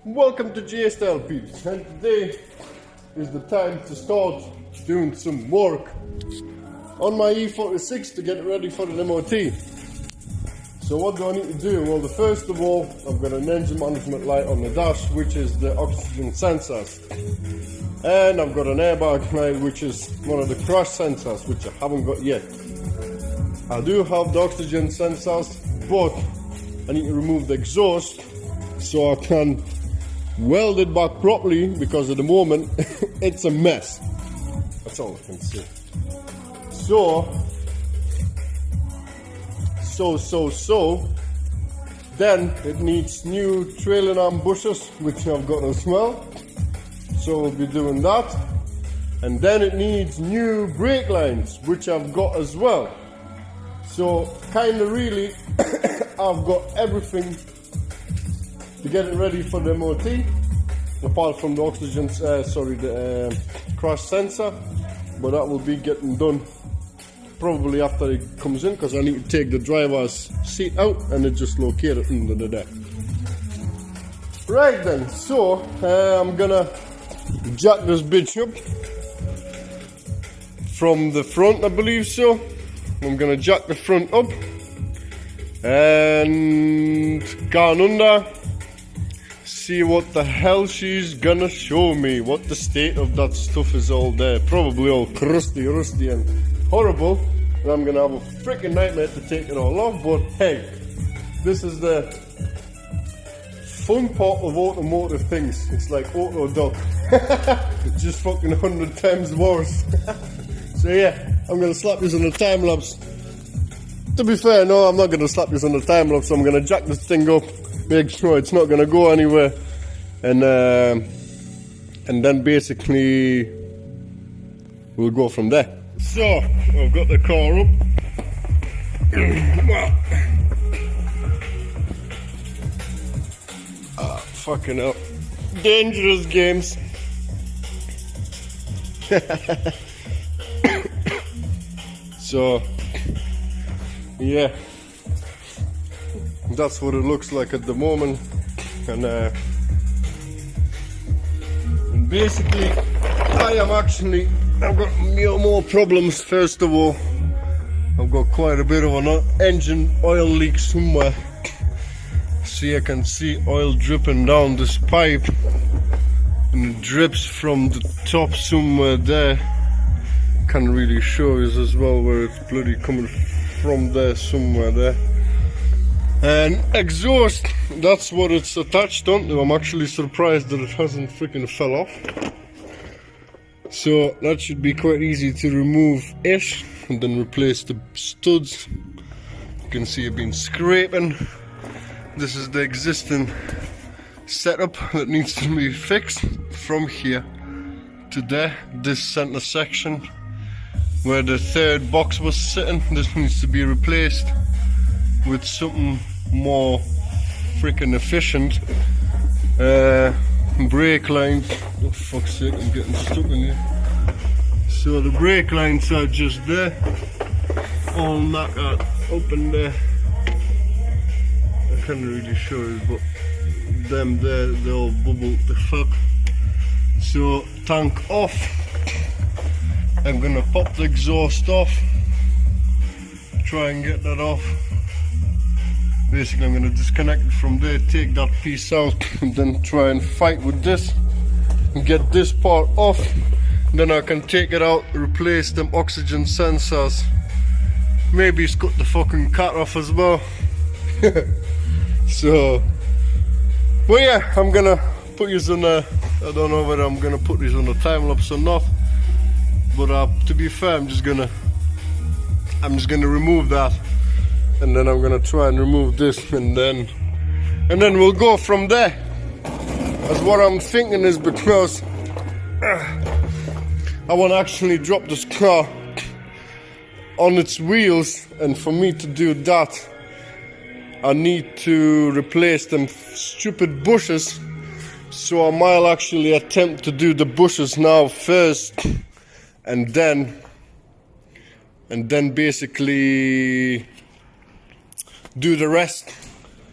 Welcome to JSTyle Peeps, and today is the time to start doing some work on my E46 to get it ready for an MOT. So what do I need to do? Well, first of all, I've got an engine management light on the dash, which is the oxygen sensors, and I've got an airbag light, which is one of the crash sensors, which I haven't got yet. I do have the oxygen sensors, but I need to remove the exhaust so I can weld it back properly, because at the moment it's a mess. That's all I can say. So then it needs new trailing arm bushers, which I've got as well, so we'll be doing that. And then it needs new brake lines, which I've got as well. So kind of really I've got everything to get it ready for the MOT, apart from the oxygen, the crash sensor, but that will be getting done probably after it comes in, because I need to take the driver's seat out and it just located under the deck. Right then, so I'm gonna jack this bitch up from the front, I believe so. I'm gonna jack the front up and gone under. See what the hell she's gonna show me, what the state of that stuff is all there. Probably all crusty, rusty and horrible, and I'm gonna have a freaking nightmare to take it all off. But hey, this is the fun part of automotive things. It's like auto dock, just fucking 100 times worse. So yeah, I'm gonna slap this on the time lapse. To be fair, no, I'm not gonna slap this on the time lapse. I'm gonna jack this thing up, make sure it's not gonna go anywhere, and then basically we'll go from there. So I've got the car up. Fucking hell, dangerous games. So yeah, that's what it looks like at the moment, and basically I've got more problems. First of all, I've got quite a bit of an engine oil leak somewhere. See, I can see oil dripping down this pipe, and it drips from the top somewhere there. Can't really show you as well where it's bloody coming from, there somewhere there. And exhaust, that's what it's attached onto. I'm actually surprised that it hasn't freaking fell off. So that should be quite easy to remove ish, and then replace the studs. You can see I've been scraping. This is the existing setup that needs to be fixed from here to there. This center section where the third box was sitting, this needs to be replaced with something more freaking efficient. Brake lines, oh fuck's sake, I'm getting stuck in here. So the brake lines are just there, all knackered up in there. I can't really show you, but them there, they all bubbled the fuck. So tank off. I'm gonna pop the exhaust off, try and get that off. Basically I'm gonna disconnect it from there, take that piece out, and then try and fight with this and get this part off. Then I can take it out, replace them oxygen sensors, maybe cut the fucking cat off as well. So, but yeah, I'm gonna put these on I don't know whether I'm gonna put these on the time lapse or not, but to be fair, I'm just gonna remove that, and then I'm gonna try and remove this, and then we'll go from there. That's what I'm thinking, is because I want to actually drop this car on its wheels, and for me to do that I need to replace them stupid bushes. So I might actually attempt to do the bushes now first, and then basically do the rest,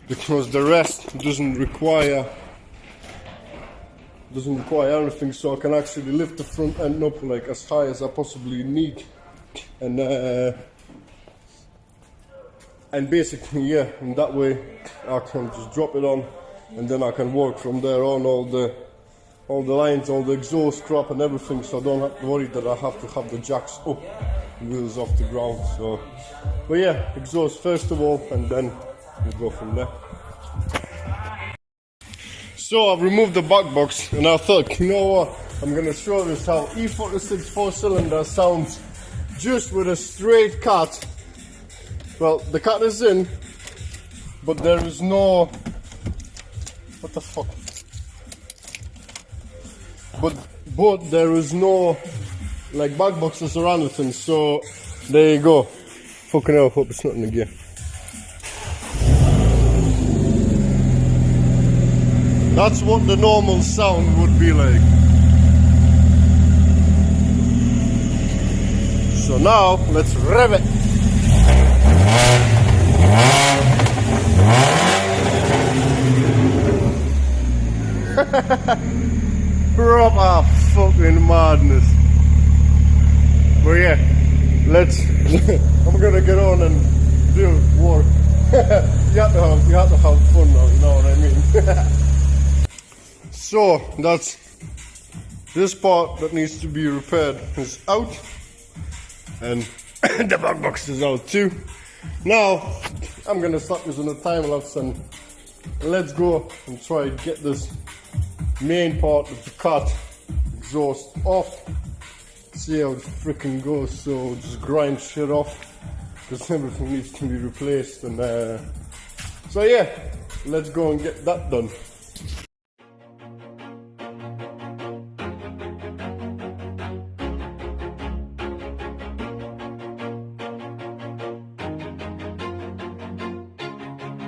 because the rest doesn't require doesn't require anything, so I can actually lift the front end up like as high as I possibly need, and basically, yeah, in that way I can just drop it on, and then I can work from there on all the lines, all the exhaust crap and everything, so I don't have to worry that I have to have the jacks up, wheels off the ground. So, but yeah, exhaust first of all, and then we'll go from there. So I've removed the back box, and I thought, you know what, I'm gonna show this how E46 4-cylinder sounds just with a straight cut. Well, the cut is in, but there is no, what the fuck? But there is no like back boxes or anything, so there you go. Fucking hell, hope it's not in the gear. That's what the normal sound would be like. So now, let's rev it. Proper fucking madness. But yeah, let's I'm gonna get on and do work. you have to have fun now, you know what I mean? So that's this part that needs to be repaired is out, and the back box is out too. Now I'm gonna start using a time lapse, and let's go and try and get this main part of the cut exhaust off. See how it freaking goes. So just grind shit off because everything needs to be replaced, and so yeah, let's go and get that done.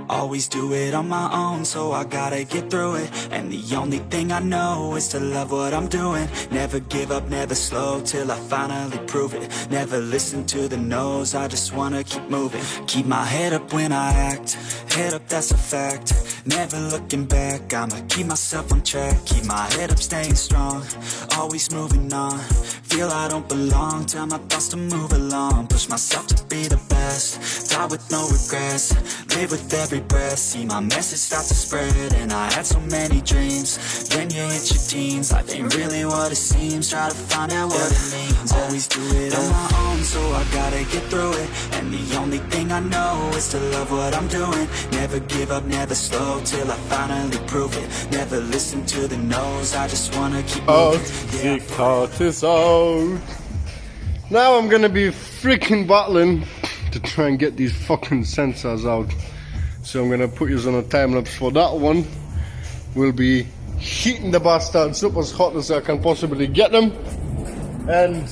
Always do it on my own, so I gotta get through it. And the only thing I know is to love what I'm doing. Never give up, never slow, till I finally prove it. Never listen to the no's, I just wanna keep moving. Keep my head up when I act, head up, that's a fact. Never looking back, I'ma keep myself on track. Keep my head up, staying strong, always moving on. Feel I don't belong, tell my thoughts to move along. Push myself to be the best, die with no regrets. Live with every breath, see my message start to spread. And I had so many dreams, then you hit your teens. Life ain't really what it seems, try to find out what it means. Always do it on my own, so I gotta get through it. And the only thing I know is to love what I'm doing. Never give up, never slow, till I finally prove it. Never listen to the no's, I just wanna keep moving. The cut is out. Now I'm gonna be freaking battling to try and get these fucking sensors out. So I'm gonna put you on a time lapse for that one. We'll be heating the bastards up as hot as I can possibly get them and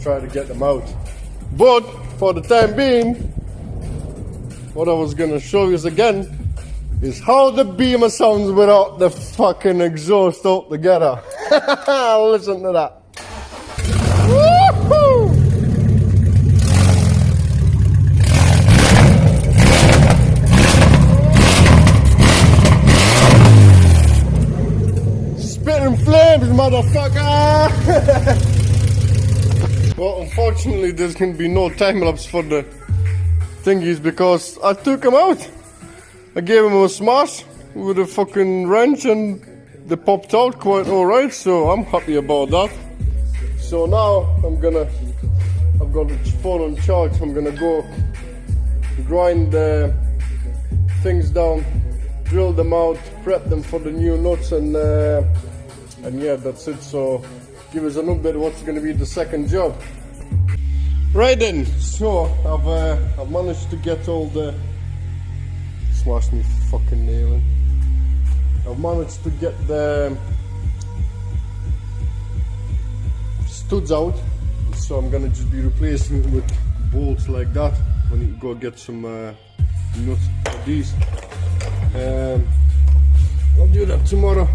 try to get them out. But for the time being, what I was gonna show you again is how the Beamer sounds without the fucking exhaust out together. Listen to that. Woohoo! Spitting flames, motherfucker! Well, unfortunately, there's gonna be no time lapse for the thingies because I took them out. I gave them a smash with a fucking wrench, and they popped out quite alright, so I'm happy about that. So now I've got the phone on charge. I'm gonna go grind the things down, drill them out, prep them for the new nuts, and yeah, that's it. So give us an update of what's gonna be the second job. Right then, so I've managed to get all the smash me fucking nailing. I've managed to get the studs out, so I'm gonna just be replacing it with bolts like that. I need to go get some nuts for these. I'll do that tomorrow.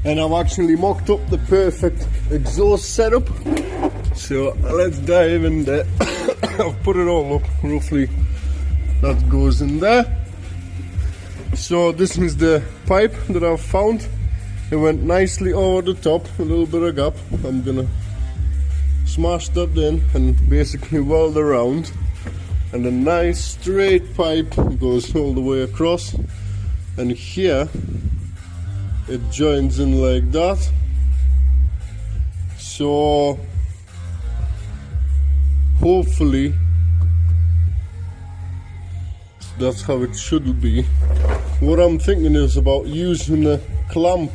And I've actually mocked up the perfect exhaust setup, so let's dive in there. I've put it all up roughly. That goes in there. So this is the pipe that I've found. it went nicely over the top, a little bit of gap. I'm gonna smash that in and basically weld around, and a nice straight pipe goes all the way across, and here it joins in like that. So hopefully that's how it should be. What I'm thinking is about using a clamp.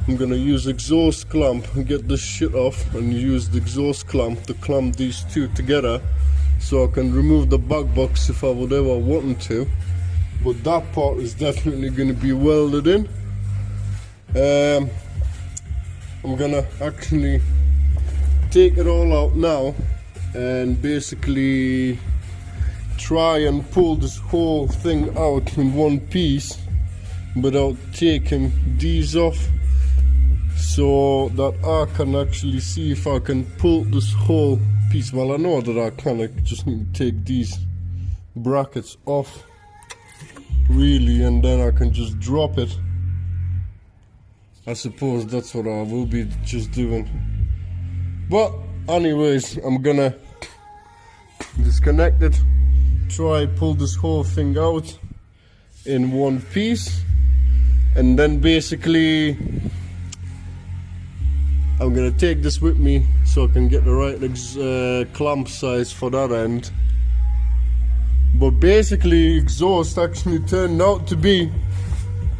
I'm gonna use exhaust clamp and get this shit off, and use the exhaust clamp to clamp these two together, so I can remove the back box if I would ever want to. But that part is definitely gonna be welded in. I'm gonna actually take it all out now and basically try and pull this whole thing out in one piece without taking these off, so that I can actually see if I can pull this whole piece. Well, I know that I can, I just need to take these brackets off really, and then I can just drop it. I suppose that's what I will be just doing. But anyways, I'm gonna disconnect it, try pull this whole thing out in one piece, and then basically I'm gonna take this with me so I can get the right clamp size for that end. But basically exhaust actually turned out to be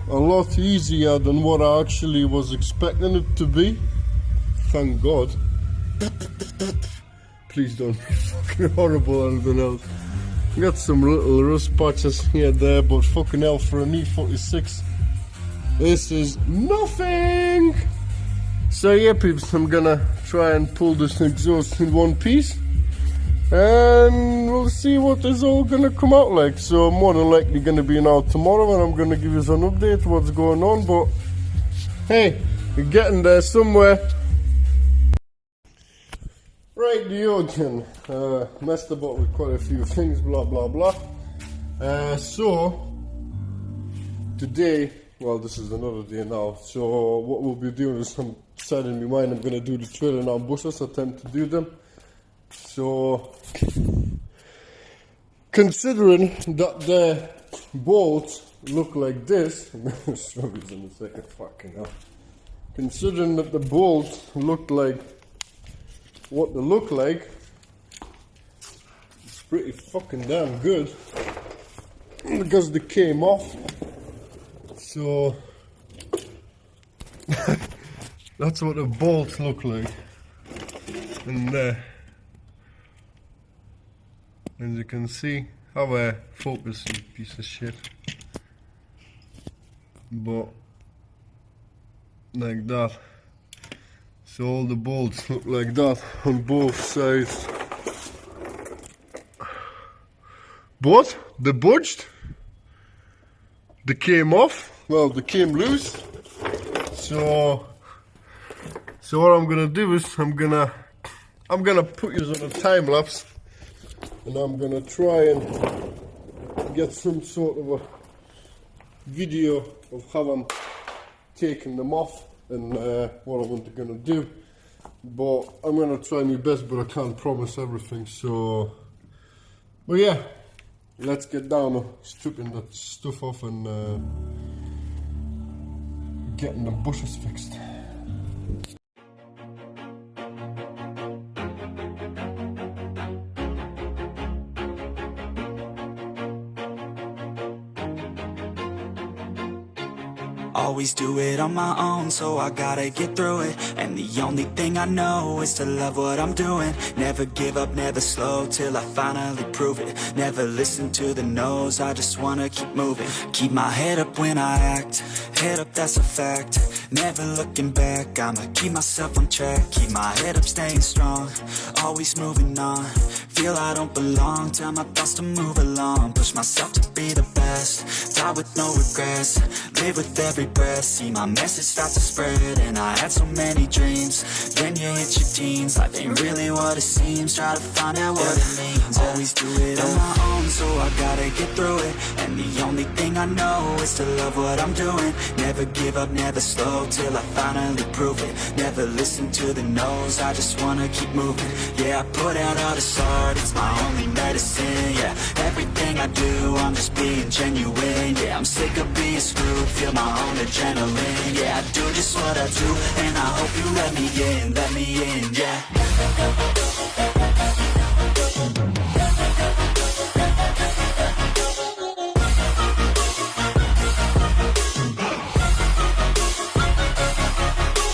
a lot easier than what I actually was expecting it to be. Thank God. Please don't be fucking horrible or anything else. Got some little rust patches here and there, but fucking hell, for an E46 this is nothing. So yeah peeps, I'm gonna try and pull this exhaust in one piece, and we'll see what is all gonna come out like. So I'm more than likely gonna be out tomorrow, and I'm gonna give you an update what's going on. But hey, we're getting there somewhere. Right, the Ocean messed about with quite a few things, blah blah blah. So today, well, this is another day now. So what we'll be doing is, I'm setting in my mind I'm gonna do the trailing arm bushers, attempt to do them. So considering that the bolts look like this, I'm gonna show these in a second. Fucking hell. Considering that the bolts look like what they look like, it's pretty fucking damn good because they came off. So that's what the bolts look like. And as you can see, how I focus, you piece of shit. But like that. So all the bolts look like that on both sides. But they budged. They came off. Well, they came loose. So what I'm gonna do is I'm gonna put you on a time lapse, and I'm gonna try and get some sort of a video of how I'm taking them off and what I'm gonna do. But I'm gonna try my best, but I can't promise everything. So, but yeah, let's get down to stripping that stuff off and getting the bushes fixed. Always do it on my own, so I gotta get through it. And the only thing I know is to love what I'm doing. Never give up, never slow, till I finally prove it. Never listen to the no's, I just wanna keep moving. Keep my head up when I act, head up, that's a fact. Never looking back, I'ma keep myself on track. Keep my head up, staying strong, always moving on. feel I don't belong. Tell my thoughts to move along, push myself to be the best, die with no regrets, live with every breath. See my message start to spread, and I had so many dreams. Then you hit your teens, life ain't really what it seems. Try to find out what it means, always do it on my own, so I gotta get through it. And the only thing I know is to love what I'm doing. Never give up, never slow, till I finally prove it. Never listen to the no's, I just wanna keep moving. Yeah, I put out all this art, it's my only medicine. Yeah, everything I do, I'm just being genuine. Yeah, I'm sick of being screwed, feel my own adrenaline. Yeah, I do just what I do, and I hope you let me in, yeah.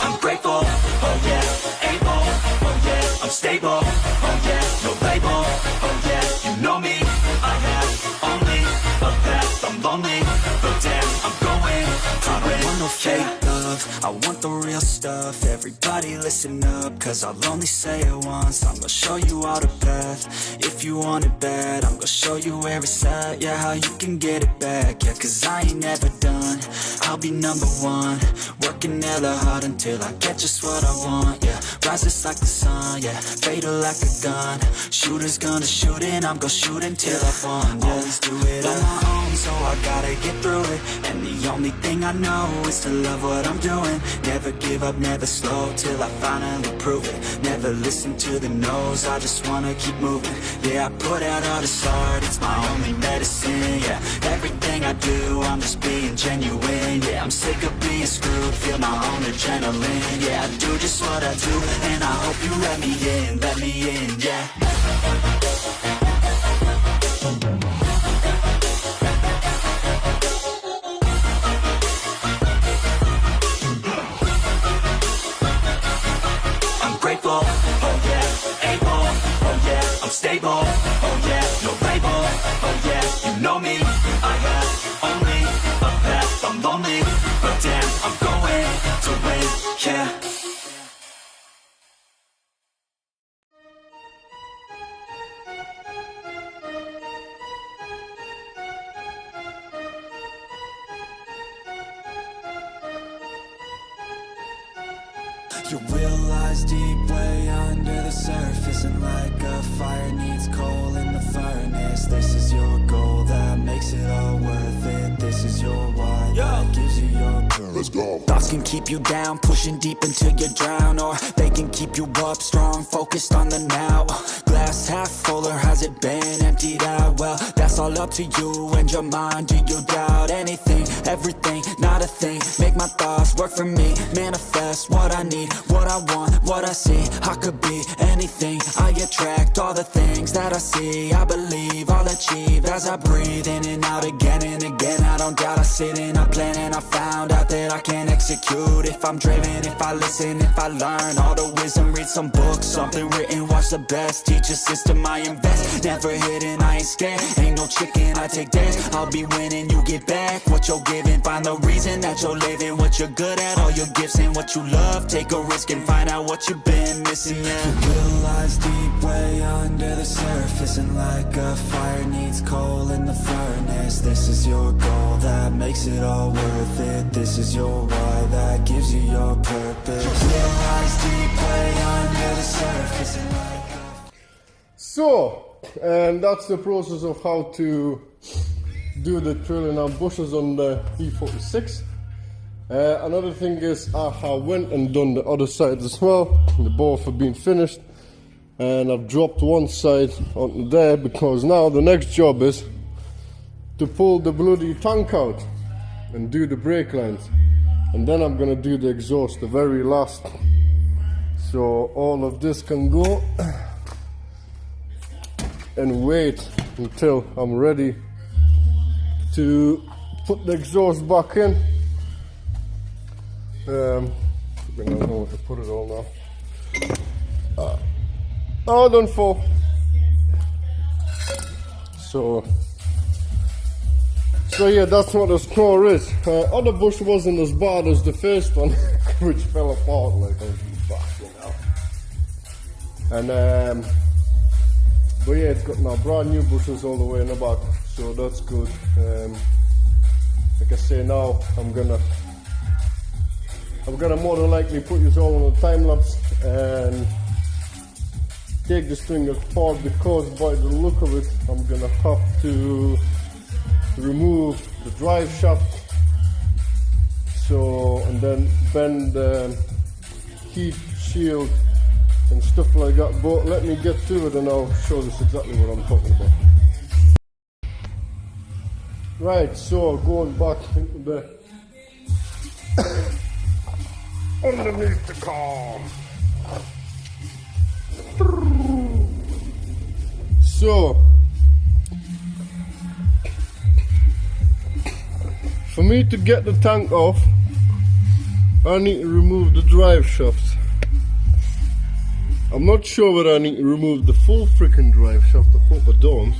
I'm grateful, oh yeah, able, oh yeah, I'm stable, oh yeah, no label, oh yeah, you know me, I have only a path, I'm lonely, but damn, I'm going to win. I want no fake love, I want the real stuff. Everybody listen up, cause I'll only say it once. I'm gonna show you all the path, if you want it bad. I'm gonna show you where it's at, yeah, how you can get it back. Yeah, cause I ain't never done, I'll be number one. Working hella hard until I get just what I want, yeah. Rises like the sun, yeah, fatal like a gun. Shooter's gonna shoot and I'm gonna shoot until I won, yeah. Always do it on my own, so I gotta get through it. And the only thing I know is to love what I'm doing. Never give up, never slow, till I finally prove it. Never listen to the no's, I just wanna keep moving. Yeah, I put out all this art, it's my only medicine. Yeah, everything I do, I'm just being genuine. Yeah, I'm sick of being screwed, feel my own adrenaline. Yeah, I do just what I do, and I hope you let me in, yeah. Grateful, oh yeah, able, oh yeah, I'm stable, oh yeah, no label, oh yeah, you know me, I have only a path, I'm lonely, but damn, I'm going to win, yeah. You realize deep way under the surface, and like a fire needs coal in the furnace. This is your goal that makes it all worth it. This is your why that gives you your purpose. Let's go. Thoughts can keep you down, pushing deep until you drown, or they can keep you up strong, focused on the now. Glass half full, or has it been emptied out? Well, that's all up to you and your mind. Do you doubt anything, everything, not a thing? Make my thoughts work for me, manifest what I need, what I want, what I see. I could be anything, I attract all the things that I see. I believe I'll achieve as I breathe in and out again and again. I don't doubt, I sit and I plan, and I found out that I can execute if I'm driven, if I listen, if I learn all the wisdom. Read some books, something written, watch the best. Teach a system, I invest, never hidden, I ain't scared. Ain't no chicken, I take dares. I'll be winning, you get back what you're giving. Find the reason that you're living, what you're good at, all your gifts and what you love. Take a risk and find out what you've been missing, yeah. You realize deep way under the surface, and like a fire needs coal in the furnace. This is your goal that makes it all worth it. This is your why that gives you your purpose. You realize deep way under the surface, and like So, and that's the process of how to do the drilling on bushes on the E46. Another thing is I went and done the other side as well. The both have been finished, and I've dropped one side onto there, because now the next job is to pull the bloody tank out and do the brake lines, and then I'm gonna do the exhaust, the very last, so all of this can go and wait until I'm ready to put the exhaust back in. I don't know where to put it all now. Oh, don't fall. So yeah, that's what the score is. Other bush wasn't as bad as the first one, which fell apart like I was backing out. And But yeah, it's got now brand new bushings all the way in the back, so that's good. Like I say, now I'm gonna more than likely put this all on a time lapse and take this thing apart, because by the look of it I'm gonna have to remove the drive shaft, so, and then bend the heat shield and stuff like that. But let me get to it and I'll show this exactly what I'm talking about. Right, so going back into the underneath the car. So for me to get the tank off, I need to remove the drive shaft. I'm not sure whether I need to remove the full freaking drive shaft. I hope I don't.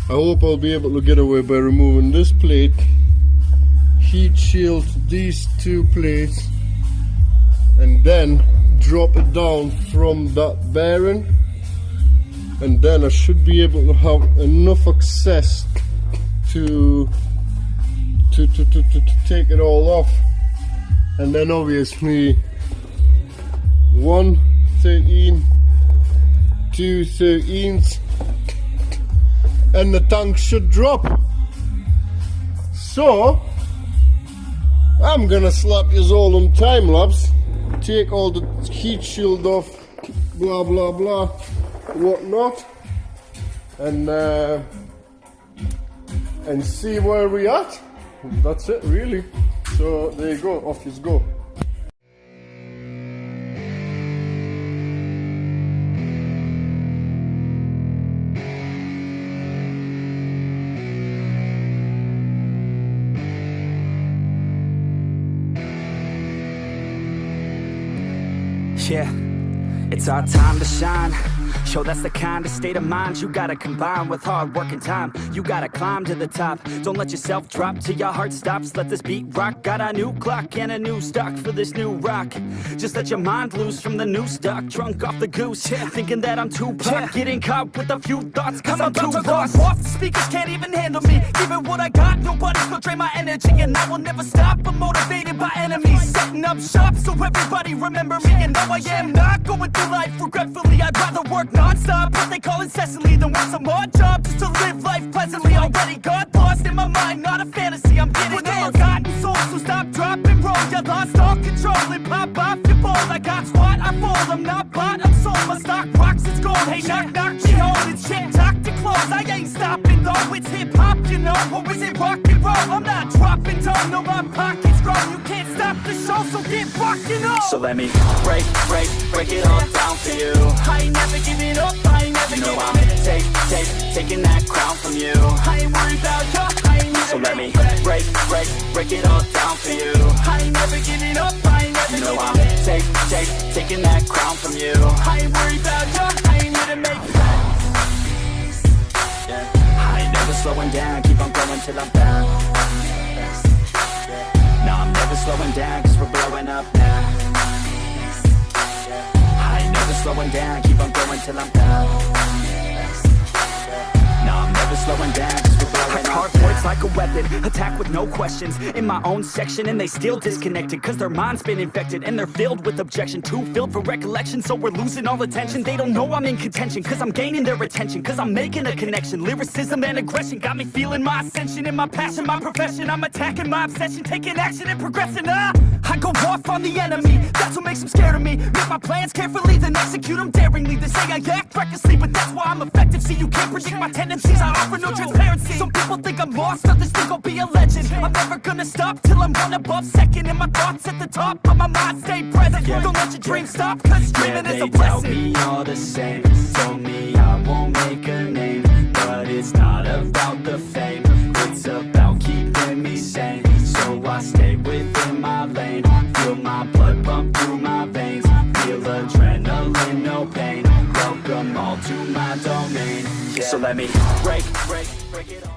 I hope I'll be able to get away by removing this plate, heat shield these two plates, and then drop it down from that bearing, and then I should be able to have enough access to take it all off. And then obviously 1 13, 2 13s, and the tank should drop. So I'm gonna slap you all on time lapse, take all the heat shield off, blah blah blah, whatnot, and see where we at. That's it really. So there you go, off you go. Yeah, it's our time to shine. Show that's the kind of state of mind you gotta combine with hard work and time. You gotta climb to the top. Don't let yourself drop till your heart stops. Let this beat rock. Got a new clock and a new stock for this new rock. Just let your mind loose from the new stock. Drunk off the goose, thinking that I'm too pop. Getting caught with a few thoughts, cause I'm too lost. Off the speakers can't even handle me. Even what I got, nobody's gonna drain my energy. And I will never stop, I'm motivated by enemies. Setting up shop so everybody remember me. And no, I am not going through life regretfully. I'd rather work non-stop, what they call incessantly, than work some odd job just to live life pleasantly. Already got lost in my mind, not a fantasy, I'm getting with a forgotten soul, so stop, drop, and roll. You lost all control and pop off your ball. I got squat, I fold, I'm not bought, I'm sold. My stock rocks, it's gold. Hey, knock, knock, she hold, it's shit, talk to close. I ain't stopping though, it's hip-hop, you know. Or is it rock and roll? I'm not dropping down, no, my pocket's grown. You can't stop the show, so get rockin' on. So let me break it all down for you. I ain't never giving up, I ain't never giving up. Taking that crown from you. I ain't worried about you, I ain't never. So let me break it all down for you. I ain't never giving up, I ain't never giving up. Taking that crown from you. I ain't worried about you, I ain't here to make it. I ain't never slowing down, keep on going till I'm down. No, I'm never slowing down, cause we're blowing up now. I ain't never slowing down, keep on going till I'm down. No, I'm never slowing down, cause we're blowing up. Hard words like a weapon, attack with no questions. In my own section and they still disconnected, cause their mind's been infected and they're filled with objection. Too filled for recollection, so we're losing all attention. They don't know I'm in contention, cause I'm gaining their attention. Cause I'm making a connection, lyricism and aggression got me feeling my ascension. In my passion, my profession, I'm attacking my obsession. Taking action and progressing, I go off on the enemy, that's what makes them scared of me. Make my plans carefully, then execute them daringly. They say I act recklessly, but that's why I'm effective. See, you can't predict my tendencies, I offer no transparency. Some people think I'm lost, others think I'll be a legend. I'm never gonna stop till I'm one above second. And my thoughts at the top, but my mind stay present. Don't let your dreams stop, cause dreaming is a blessing. They tell me all the same, told me I won't make a name. But it's not about the fame, it's about keeping me sane. So I stay within my lane, feel my blood pump through my veins. Feel adrenaline, no pain, welcome all to my domain. So let me break it all.